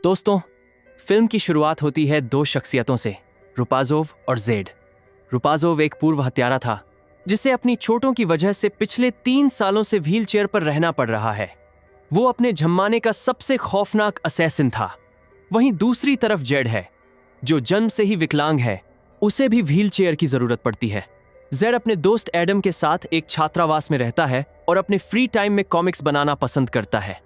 दोस्तों, फिल्म की शुरुआत होती है दो शख्सियतों से, रुपाजोव और जेड। रुपाजोव एक पूर्व हत्यारा था जिसे अपनी चोटों की वजह से पिछले 3 सालों से व्हील चेयर पर रहना पड़ रहा है। वो अपने जमाने का सबसे खौफनाक असैसिन था। वहीं दूसरी तरफ जेड है जो जन्म से ही विकलांग है, उसे भी व्हील चेयर की जरूरत पड़ती है। जेड अपने दोस्त एडम के साथ एक छात्रावास में रहता है और अपने फ्री टाइम में कॉमिक्स बनाना पसंद करता है।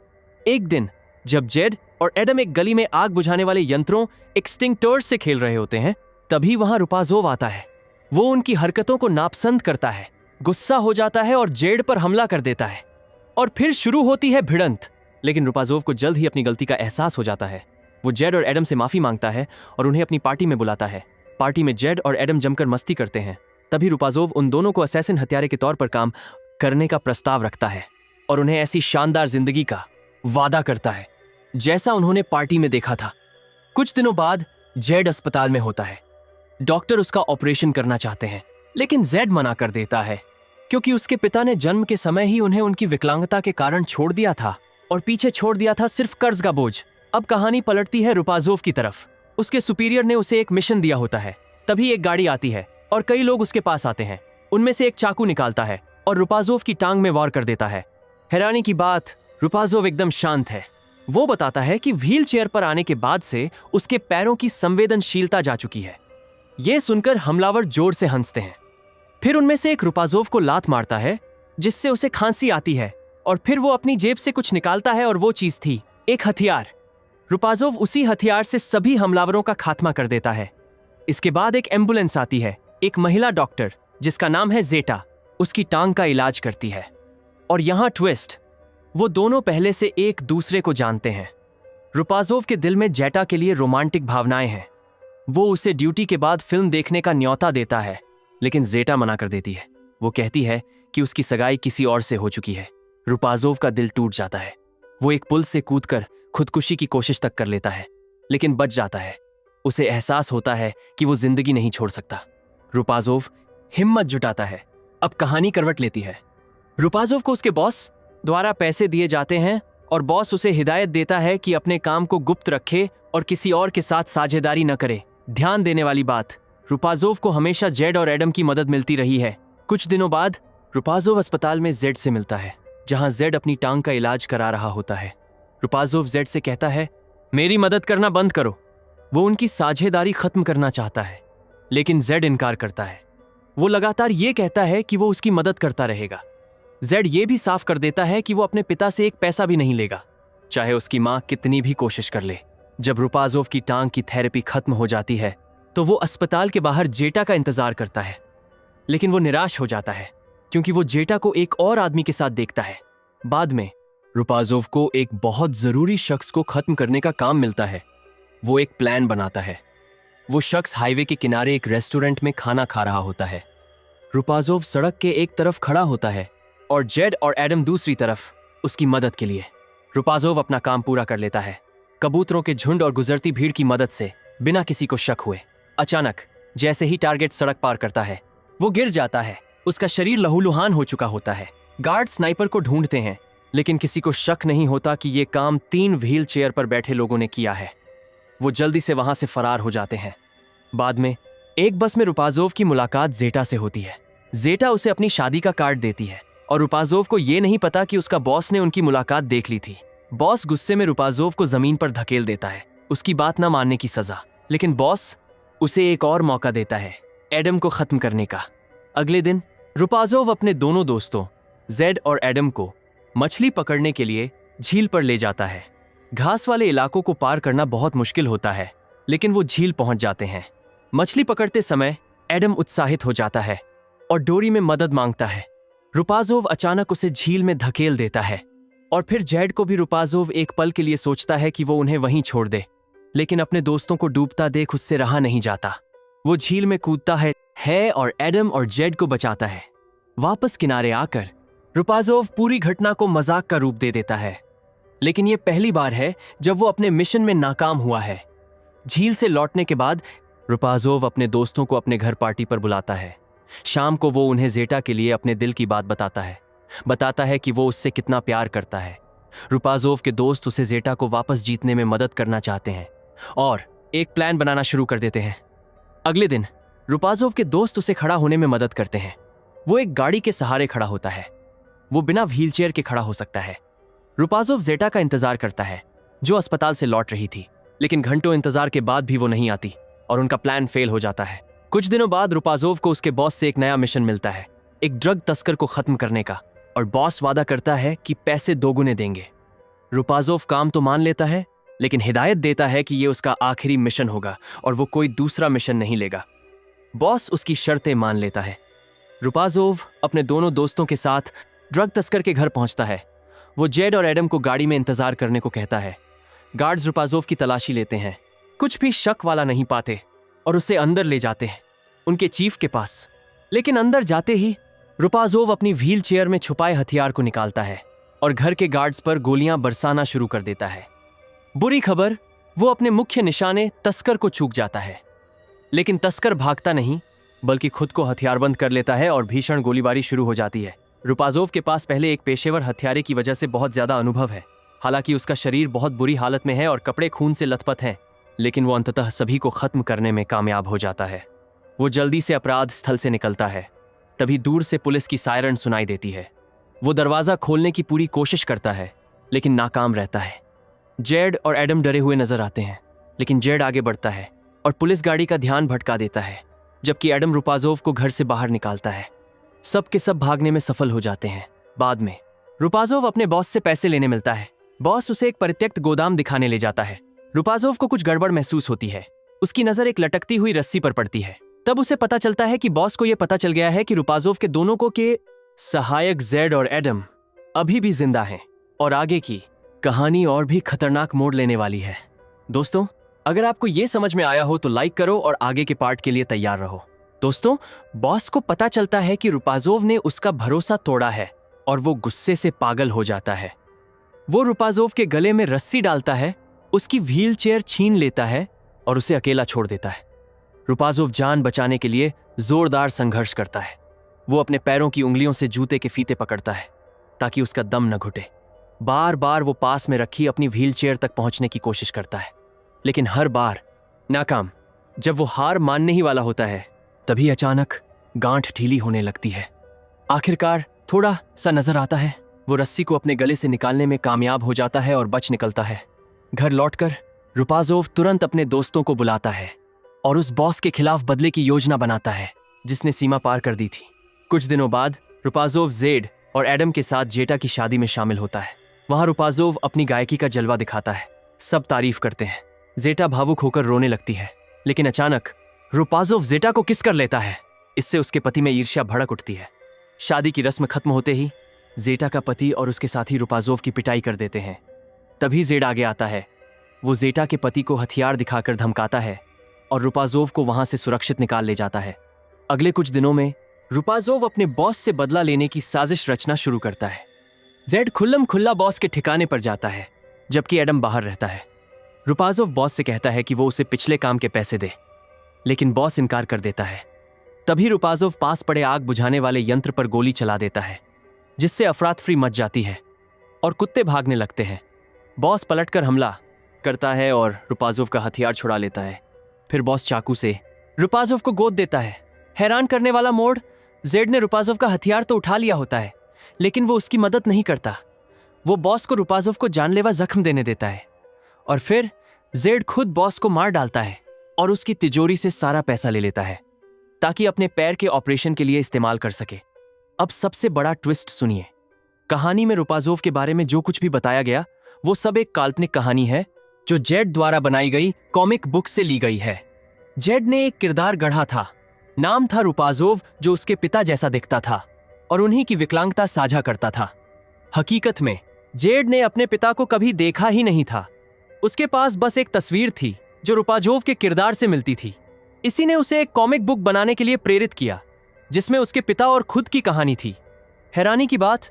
एक दिन जब जेड और एडम एक गली में आग बुझाने वाले यंत्रों एक्सटिंक्टर्स से खेल रहे होते हैं, तभी वहां रुपाजोव आता है। वो उनकी हरकतों को नापसंद करता है, गुस्सा हो जाता है और जेड पर हमला कर देता है और फिर शुरू होती है भिड़ंत। लेकिन रुपाजोव को जल्द ही अपनी गलती का एहसास हो जाता है। वो जेड और एडम से माफी मांगता है और उन्हें अपनी पार्टी में बुलाता है। पार्टी में जेड और एडम जमकर मस्ती करते हैं। तभी रुपाजोव उन दोनों को असैसिन हत्यारे के तौर पर काम करने का प्रस्ताव रखता है और उन्हें ऐसी शानदार जिंदगी का वादा करता है जैसा उन्होंने पार्टी में देखा था। कुछ दिनों बाद जेड अस्पताल में होता है। डॉक्टर उसका ऑपरेशन करना चाहते हैं, लेकिन जेड मना कर देता है क्योंकि उसके पिता ने जन्म के समय ही उन्हें उनकी विकलांगता के कारण छोड़ दिया था और पीछे छोड़ दिया था सिर्फ कर्ज का बोझ। अब कहानी पलटती है रुपाजोव की तरफ। उसके सुपीरियर ने उसे एक मिशन दिया होता है। तभी एक गाड़ी आती है और कई लोग उसके पास आते हैं। उनमें से एक चाकू निकालता है और रुपाजोव की टांग में वार कर देता है। हैरानी की बात, रुपाजोव एकदम शांत है। वो बताता है कि व्हील चेयर पर आने के बाद से उसके पैरों की संवेदनशीलता जा चुकी है। ये सुनकर हमलावर जोर से हंसते हैं। फिर उनमें से एक रुपाजोव को लात मारता है जिससे उसे खांसी आती है और फिर वो अपनी जेब से कुछ निकालता है और वो चीज थी एक हथियार। रुपाजोव उसी हथियार से सभी हमलावरों का खात्मा कर देता है। इसके बाद एक एम्बुलेंस आती है। एक महिला डॉक्टर जिसका नाम है जेटा उसकी टांग का इलाज करती है। और यहां ट्विस्ट, वो दोनों पहले से एक दूसरे को जानते हैं। रुपाजोव के दिल में जेटा के लिए रोमांटिक भावनाएं हैं। वो उसे ड्यूटी के बाद फिल्म देखने का न्योता देता है, लेकिन जेटा मना कर देती है। वो कहती है कि उसकी सगाई किसी और से हो चुकी है। रुपाजोव का दिल टूट जाता है। वो एक पुल से कूदकर खुदकुशी की कोशिश तक कर लेता है, लेकिन बच जाता है। उसे एहसास होता है कि वो जिंदगी नहीं छोड़ सकता। रुपाजोव हिम्मत जुटाता है। अब कहानी करवट लेती है। रुपाजोव को उसके बॉस द्वारा पैसे दिए जाते हैं और बॉस उसे हिदायत देता है कि अपने काम को गुप्त रखे और किसी और के साथ साझेदारी न करे। ध्यान देने वाली बात, रुपाजोव को हमेशा जेड और एडम की मदद मिलती रही है। कुछ दिनों बाद रुपाजोव अस्पताल में जेड से मिलता है, जहां जेड अपनी टांग का इलाज करा रहा होता है। रुपाजोव जेड से कहता है, मेरी मदद करना बंद करो। वो उनकी साझेदारी खत्म करना चाहता है, लेकिन जेड इनकार करता है। वो लगातार ये कहता है कि वो उसकी मदद करता रहेगा। जेड ये भी साफ कर देता है कि वो अपने पिता से एक पैसा भी नहीं लेगा, चाहे उसकी मां कितनी भी कोशिश कर ले। जब रुपाजोव की टांग की थेरेपी खत्म हो जाती है तो वो अस्पताल के बाहर जेटा का इंतजार करता है, लेकिन वो निराश हो जाता है क्योंकि वो जेटा को एक और आदमी के साथ देखता है। बाद में रुपाजोव को एक बहुत जरूरी शख्स को खत्म करने का काम मिलता है। वो एक प्लान बनाता है। वो शख्स हाईवे के किनारे एक रेस्टोरेंट में खाना खा रहा होता है। रुपाजोव सड़क के एक तरफ खड़ा होता है और जेड और एडम दूसरी तरफ उसकी मदद के लिए। रुपाजोव अपना काम पूरा कर लेता है, कबूतरों के झुंड और गुजरती भीड़ की मदद से, बिना किसी को शक हुए। अचानक जैसे ही टारगेट सड़क पार करता है, वो गिर जाता है। उसका शरीर लहूलुहान हो चुका होता है। गार्ड स्नाइपर को ढूंढते हैं, लेकिन किसी को शक नहीं होता कि ये काम 3 व्हील चेयर पर बैठे लोगों ने किया है। वो जल्दी से वहां से फरार हो जाते हैं। बाद में एक बस में रुपाजोव की मुलाकात जेटा से होती है। जेटा उसे अपनी शादी का कार्ड देती है और रुपाजोव को ये नहीं पता कि उसका बॉस ने उनकी मुलाकात देख ली थी। बॉस गुस्से में रुपाजोव को जमीन पर धकेल देता है, उसकी बात न मानने की सजा। लेकिन बॉस उसे एक और मौका देता है एडम को खत्म करने का। अगले दिन रुपाजोव अपने दोनों दोस्तों जेड और एडम को मछली पकड़ने के लिए झील पर ले जाता है। घास वाले इलाकों को पार करना बहुत मुश्किल होता है, लेकिन वो झील पहुंच जाते हैं। मछली पकड़ते समय एडम उत्साहित हो जाता है और डोरी में मदद मांगता है। रुपाजोव अचानक उसे झील में धकेल देता है और फिर जेड को भी रुपाजोव एक पल के लिए सोचता है कि वो उन्हें वहीं छोड़ दे, लेकिन अपने दोस्तों को डूबता देख उससे रहा नहीं जाता। वो झील में कूदता है और एडम और जेड को बचाता है। वापस किनारे आकर रुपाजोव पूरी घटना को मजाक का रूप दे देता है, लेकिन ये पहली बार है जब वो अपने मिशन में नाकाम हुआ है। झील से लौटने के बाद रुपाजोव अपने दोस्तों को अपने घर पार्टी पर बुलाता है। शाम को वो उन्हें जेटा के लिए अपने दिल की बात बताता है कि वो उससे कितना प्यार करता है रुपाजोव के दोस्त उसे जेटा को वापस जीतने में मदद करना चाहते हैं और एक प्लान बनाना शुरू कर देते हैं। अगले दिन रुपाजोव के दोस्त उसे खड़ा होने में मदद करते हैं। वो एक गाड़ी के सहारे खड़ा होता है। वो बिना व्हीलचेयर के खड़ा हो सकता है। रुपाजोव जेटा का इंतजार करता है, जो अस्पताल से लौट रही थी, लेकिन घंटों इंतजार के बाद भी वो नहीं आती और उनका प्लान फेल हो जाता है। कुछ दिनों बाद रुपाजोव को उसके बॉस से एक नया मिशन मिलता है, एक ड्रग तस्कर को खत्म करने का, और बॉस वादा करता है कि पैसे दोगुने देंगे। रुपाजोव काम तो मान लेता है, लेकिन हिदायत देता है कि ये उसका आखिरी मिशन होगा और वो कोई दूसरा मिशन नहीं लेगा। बॉस उसकी शर्तें मान लेता है। रुपाजोव अपने दोनों दोस्तों के साथ ड्रग तस्कर के घर पहुंचता है। वो जेड और एडम को गाड़ी में इंतजार करने को कहता है। गार्ड्स रुपाजोव की तलाशी लेते हैं, कुछ भी शक वाला नहीं पाते और उसे अंदर ले जाते हैं, उनके चीफ के पास। लेकिन अंदर जाते ही रुपाजोव अपनी व्हील चेयर में छुपाए हथियार को निकालता है और घर के गार्ड्स पर गोलियां बरसाना शुरू कर देता है। बुरी खबर, वो अपने मुख्य निशाने तस्कर को चूक जाता है। लेकिन तस्कर भागता नहीं, बल्कि खुद को हथियारबंद कर लेता है और भीषण गोलीबारी शुरू हो जाती है। रुपाजोव के पास पहले एक पेशेवर हत्यारे की वजह से बहुत ज्यादा अनुभव है। हालांकि उसका शरीर बहुत बुरी हालत में है और कपड़े खून से लथपथ हैं, लेकिन वो अंततः सभी को खत्म करने में कामयाब हो जाता है। वो जल्दी से अपराध स्थल से निकलता है। तभी दूर से पुलिस की सायरन सुनाई देती है। वो दरवाजा खोलने की पूरी कोशिश करता है, लेकिन नाकाम रहता है। जेड और एडम डरे हुए नजर आते हैं, लेकिन जेड आगे बढ़ता है और पुलिस गाड़ी का ध्यान भटका देता है, जबकि एडम रुपाजोव को घर से बाहर निकालता है। सब के सब भागने में सफल हो जाते हैं। बाद में रुपाजोव अपने बॉस से पैसे लेने मिलता है। बॉस उसे एक परित्यक्त गोदाम दिखाने ले जाता है। रुपाजोव को कुछ गड़बड़ महसूस होती है। उसकी नजर एक लटकती हुई रस्सी पर पड़ती है। तब उसे पता चलता है कि बॉस को यह पता चल गया है कि रुपाजोव के दोनों को के सहायक जेड और एडम अभी भी जिंदा हैं और आगे की कहानी और भी खतरनाक मोड़ लेने वाली है। दोस्तों, अगर आपको यह समझ में आया हो तो लाइक करो और आगे के पार्ट के लिए तैयार रहो। दोस्तों, बॉस को पता चलता है कि रुपाजोव ने उसका भरोसा तोड़ा है और वो गुस्से से पागल हो जाता है। वो रुपाजोव के गले में रस्सी डालता है, उसकी व्हील चेयर छीन लेता है और उसे अकेला छोड़ देता है। रुपाजोव जान बचाने के लिए जोरदार संघर्ष करता है। वो अपने पैरों की उंगलियों से जूते के फीते पकड़ता है ताकि उसका दम न घुटे। बार बार वो पास में रखी अपनी व्हील चेयर तक पहुंचने की कोशिश करता है, लेकिन हर बार नाकाम। जब वो हार मानने ही वाला होता है, तभी अचानक गांठ ढीली होने लगती है। आखिरकार थोड़ा सा नजर आता है। वो रस्सी को अपने गले से निकालने में कामयाब हो जाता है और बच निकलता है। घर लौटकर रुपाजोव तुरंत अपने दोस्तों को बुलाता है और उस बॉस के खिलाफ बदले की योजना बनाता है जिसने सीमा पार कर दी थी। कुछ दिनों बाद रुपाजोव जेड और एडम के साथ जेटा की शादी में शामिल होता है। वहां रुपाजोव अपनी गायकी का जलवा दिखाता है। सब तारीफ करते हैं। जेटा भावुक होकर रोने लगती है, लेकिन अचानक रुपाजोव जेटा को किस कर लेता है। इससे उसके पति में ईर्ष्या भड़क उठती है। शादी की रस्म खत्म होते ही जेटा का पति और उसके साथी रुपाजोव की पिटाई कर देते हैं। तभी जेड आगे आता है। वो जेटा के पति को हथियार दिखाकर धमकाता है और रुपाजोव को वहां से सुरक्षित निकाल ले जाता है। अगले कुछ दिनों में रुपाजोव अपने बॉस से बदला लेने की साजिश रचना शुरू करता है। जेड खुल्लम खुल्ला बॉस के ठिकाने पर जाता है, जबकि एडम बाहर रहता है। रुपाजोव बॉस से कहता है कि वो उसे पिछले काम के पैसे दे, लेकिन बॉस इनकार कर देता है। तभी रुपाजोव पास पड़े आग बुझाने वाले यंत्र पर गोली चला देता है, जिससे अफरातफरी मच जाती है और कुत्ते भागने लगते हैं। बॉस पलटकर हमला करता है और रुपाजोव का हथियार छुड़ा लेता है। फिर बॉस चाकू से रुपाजोव को गोद देता है। हैरान करने वाला मोड़, जेड ने रुपाजोव का हथियार तो उठा लिया होता है, लेकिन वो उसकी मदद नहीं करता। वो बॉस को रुपाजोव को जानलेवा जख्म देने देता है और फिर जेड खुद बॉस को मार डालता है और उसकी तिजोरी से सारा पैसा ले लेता है ताकि अपने पैर के ऑपरेशन के लिए इस्तेमाल कर सके। अब सबसे बड़ा ट्विस्ट सुनिए। कहानी में रुपाजोव के बारे में जो कुछ भी बताया गया वो सब एक काल्पनिक कहानी है जो जेड द्वारा बनाई गई कॉमिक बुक से ली गई है। जेड ने एक किरदार गढ़ा था, नाम था रुपाजोव, जो उसके पिता जैसा दिखता था और उन्हीं की विकलांगता साझा करता था। हकीकत में जेड ने अपने पिता को कभी देखा ही नहीं था। उसके पास बस एक तस्वीर थी जो रुपाजोव के किरदार से मिलती थी। इसी ने उसे एक कॉमिक बुक बनाने के लिए प्रेरित किया जिसमें उसके पिता और खुद की कहानी थी। हैरानी की बात,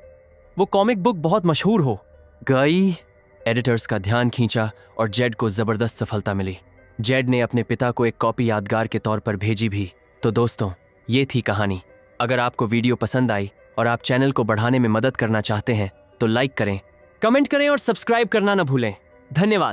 वो कॉमिक बुक बहुत मशहूर हो गई। एडिटर्स का ध्यान खींचा और जेड को जबरदस्त सफलता मिली। जेड ने अपने पिता को एक कॉपी यादगार के तौर पर भेजी भी। तो दोस्तों, ये थी कहानी। अगर आपको वीडियो पसंद आई और आप चैनल को बढ़ाने में मदद करना चाहते हैं तो लाइक करें, कमेंट करें और सब्सक्राइब करना न भूलें। धन्यवाद।